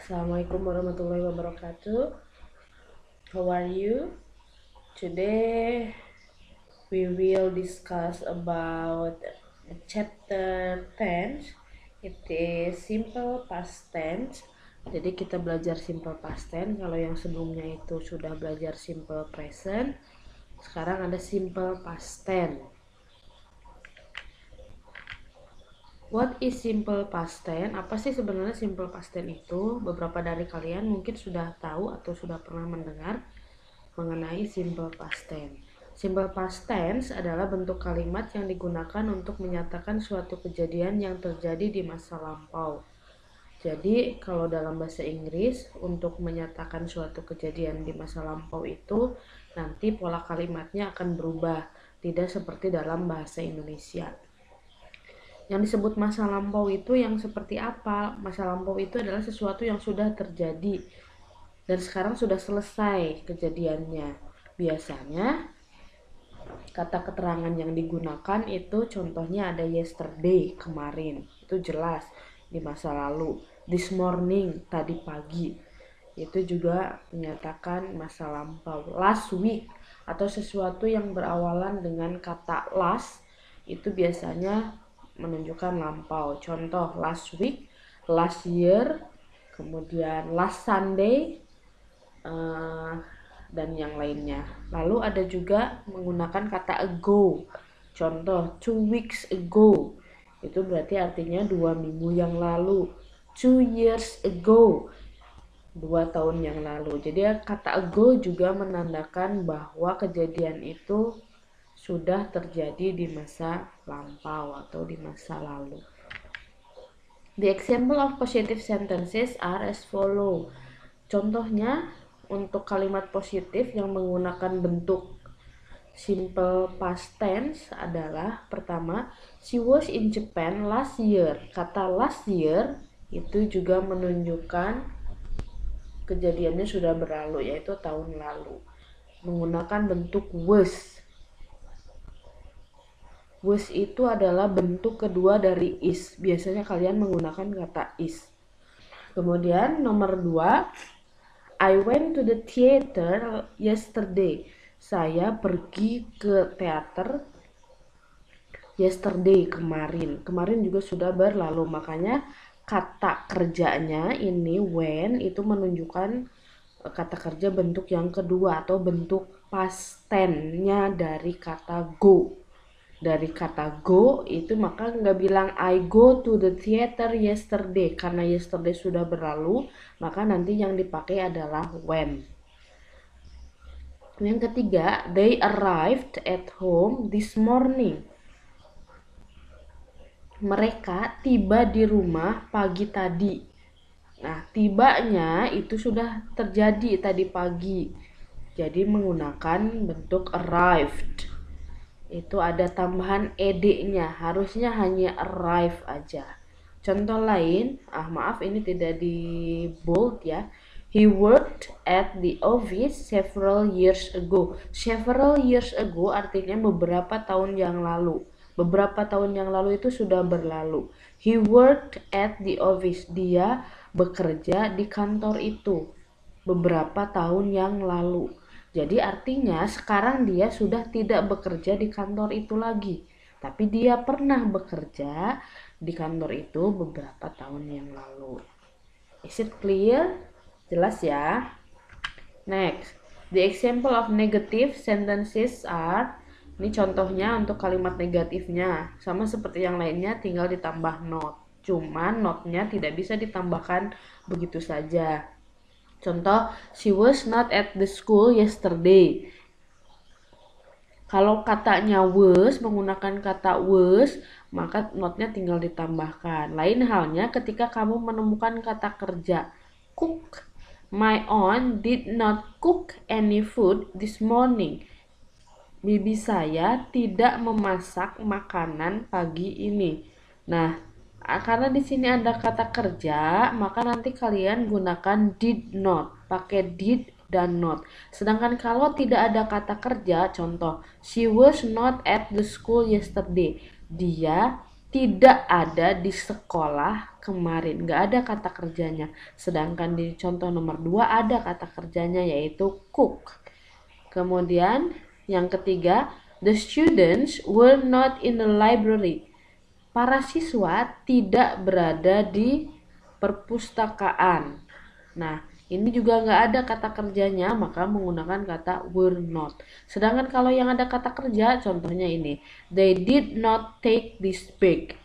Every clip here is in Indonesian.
Assalamualaikum warahmatullahi wabarakatuh. How are you? Today we will discuss about chapter 10. It is simple past tense. Jadi kita belajar simple past tense. Kalau yang sebelumnya itu sudah belajar simple present, sekarang ada simple past tense. What is simple past tense? Apa sih sebenarnya simple past tense itu? Beberapa dari kalian mungkin sudah tahu atau sudah pernah mendengar mengenai simple past tense. Simple past tense adalah bentuk kalimat yang digunakan untuk menyatakan suatu kejadian yang terjadi di masa lampau. Jadi kalau dalam bahasa Inggris untuk menyatakan suatu kejadian di masa lampau itu nanti pola kalimatnya akan berubah, tidak seperti dalam bahasa Indonesia. Yang disebut masa lampau itu yang seperti apa? Masa lampau itu adalah sesuatu yang sudah terjadi dan sekarang sudah selesai kejadiannya. Biasanya kata keterangan yang digunakan itu contohnya ada yesterday, kemarin. Itu jelas di masa lalu. This morning, tadi pagi. Itu juga menyatakan masa lampau. Last week atau sesuatu yang berawalan dengan kata last itu biasanya menunjukkan lampau. Contoh last week, last year, kemudian last Sunday, dan yang lainnya. Lalu ada juga menggunakan kata ago. Contoh 2 weeks ago. Itu berarti artinya 2 minggu yang lalu. 2 years ago. 2 tahun yang lalu. Jadi kata ago juga menandakan bahwa kejadian itu sudah terjadi di masa lampau atau di masa lalu. The example of positive sentences are as follow. Contohnya untuk kalimat positif yang menggunakan bentuk simple past tense adalah pertama, she was in Japan last year. Kata last year itu juga menunjukkan kejadiannya sudah berlalu, yaitu tahun lalu. Menggunakan bentuk was. Was itu adalah bentuk kedua dari is. Biasanya kalian menggunakan kata is. Kemudian nomor 2, I went to the theater yesterday. Saya pergi ke teater yesterday, kemarin. Kemarin juga sudah berlalu. Makanya kata kerjanya ini when itu menunjukkan kata kerja bentuk yang kedua atau bentuk past tense-nya dari kata go. Dari kata go itu maka nggak bilang I go to the theater yesterday, karena yesterday sudah berlalu, maka nanti yang dipakai adalah when. Yang ketiga, they arrived at home this morning. Mereka tiba di rumah pagi tadi. Nah, tibanya itu sudah terjadi tadi pagi. Jadi menggunakan bentuk arrived. Itu ada tambahan ed-nya, harusnya hanya arrive aja. Contoh lain, maaf ini tidak di bold ya. He worked at the office several years ago. Several years ago artinya beberapa tahun yang lalu. Beberapa tahun yang lalu itu sudah berlalu. He worked at the office. Dia bekerja di kantor itu beberapa tahun yang lalu. Jadi artinya sekarang dia sudah tidak bekerja di kantor itu lagi. Tapi dia pernah bekerja di kantor itu beberapa tahun yang lalu. Is it clear? Jelas ya? Next, the example of negative sentences are, ini contohnya untuk kalimat negatifnya. Sama seperti yang lainnya, tinggal ditambah not. Cuman notnya tidak bisa ditambahkan begitu saja. Contoh, she was not at the school yesterday. Kalau katanya was, menggunakan kata was, maka notnya tinggal ditambahkan. Lain halnya ketika kamu menemukan kata kerja cook. My aunt did not cook any food this morning. Bibi saya tidak memasak makanan pagi ini. Nah, karena di sini ada kata kerja, maka nanti kalian gunakan did not, pakai did dan not. Sedangkan kalau tidak ada kata kerja, contoh, she was not at the school yesterday. Dia tidak ada di sekolah kemarin. Nggak ada kata kerjanya. Sedangkan di contoh nomor 2 ada kata kerjanya yaitu cook. Kemudian yang ketiga, the students were not in the library. Para siswa tidak berada di perpustakaan. Nah, ini juga nggak ada kata kerjanya, maka menggunakan kata were not. Sedangkan kalau yang ada kata kerja, contohnya ini. They did not take this bag.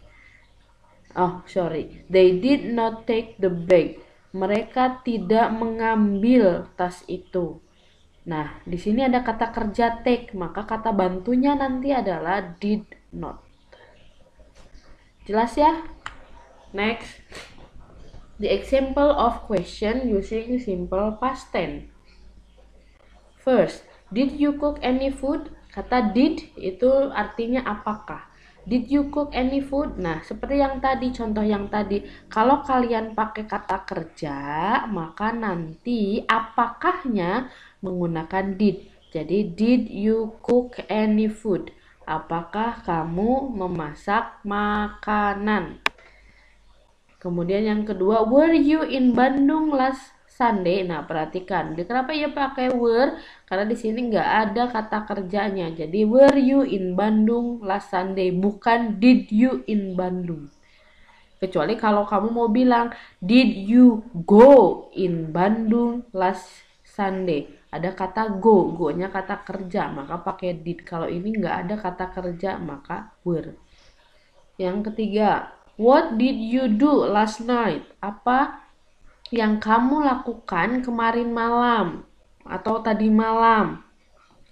They did not take the bag. Mereka tidak mengambil tas itu. Nah, di sini ada kata kerja take, maka kata bantunya nanti adalah did not. Jelas ya? Next. The example of question using simple past tense. First, did you cook any food? Kata did itu artinya apakah. Did you cook any food? Nah, seperti yang tadi, contoh yang tadi. Kalau kalian pakai kata kerja, maka nanti apakahnya menggunakan did. Jadi, did you cook any food? Apakah kamu memasak makanan? Kemudian yang kedua, were you in Bandung last Sunday? Nah, perhatikan. Kenapa ya pakai were? Karena di sini nggak ada kata kerjanya. Jadi, were you in Bandung last Sunday? Bukan did you in Bandung. Kecuali kalau kamu mau bilang, did you go in Bandung last Sunday? Ada kata go, go-nya kata kerja, maka pakai did. Kalau ini nggak ada kata kerja, maka were. Yang ketiga, what did you do last night? Apa yang kamu lakukan kemarin malam atau tadi malam?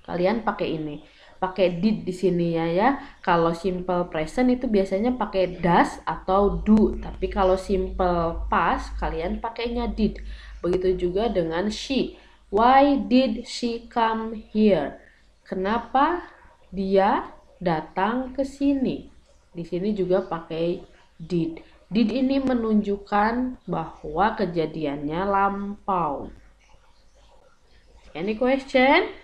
Kalian pakai ini. Pakai did di sini ya. Kalau simple present itu biasanya pakai does atau do, tapi kalau simple past kalian pakainya did. Begitu juga dengan she. Why did she come here? Kenapa dia datang ke sini? Di sini juga pakai did. Did ini menunjukkan bahwa kejadiannya lampau. Any question?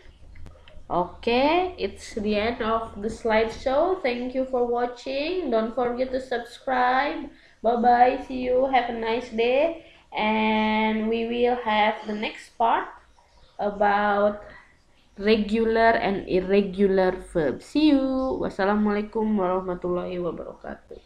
Okay, it's the end of the slideshow. Thank you for watching. Don't forget to subscribe. Bye-bye. See you. Have a nice day. And we will have the next part about regular and irregular verbs. See you. Wassalamualaikum warahmatullahi wabarakatuh.